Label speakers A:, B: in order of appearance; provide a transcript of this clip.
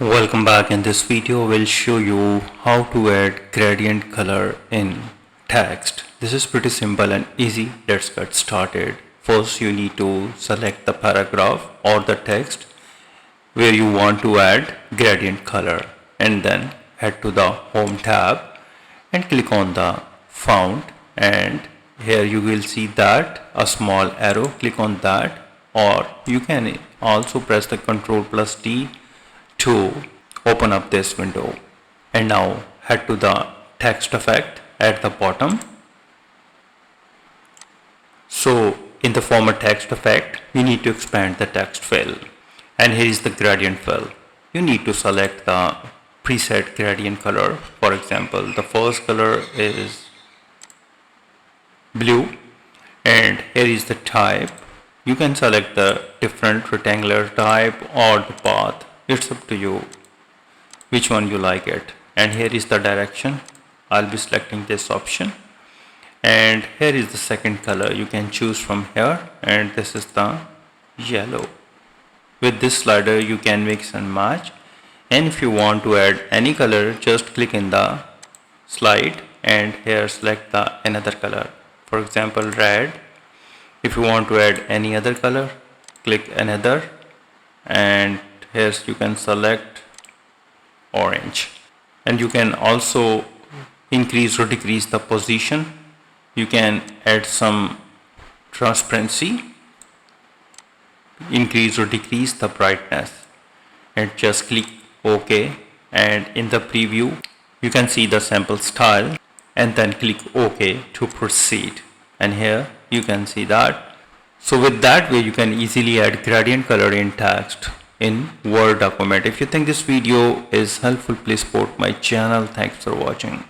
A: Welcome back. In this video we'll show you how to add gradient color in text. This is pretty simple and easy. Let's get started. First you need to select the paragraph or the text where you want to add gradient color, and then head to the home tab and click on the font, and here you will see that a small arrow. Click on that, or you can also press the Ctrl+D to open up this window. And now head to the text effect at the bottom. So in the format text effect, you need to expand the text fill, and here is the gradient fill. You need to select the preset gradient color. For example, the first color is blue, and here is the type. You can select the different rectangular type or the path. It's up to you which one you like it. And here is the direction. I'll be selecting this option, and here is the second color. You can choose from here, and this is the yellow. With this slider you can mix and match, and if you want to add any color, just click in the slide and here select the another color. For example, red. If you want to add any other color, click another, and here you can select orange. And you can also increase or decrease the position. You can add some transparency, increase or decrease the brightness, and just click OK. And in the preview you can see the sample style, and then click OK to proceed, and here you can see that. So with that way you can easily add gradient color in text in Word document. If you think this video is helpful, please support my channel. Thanks for watching.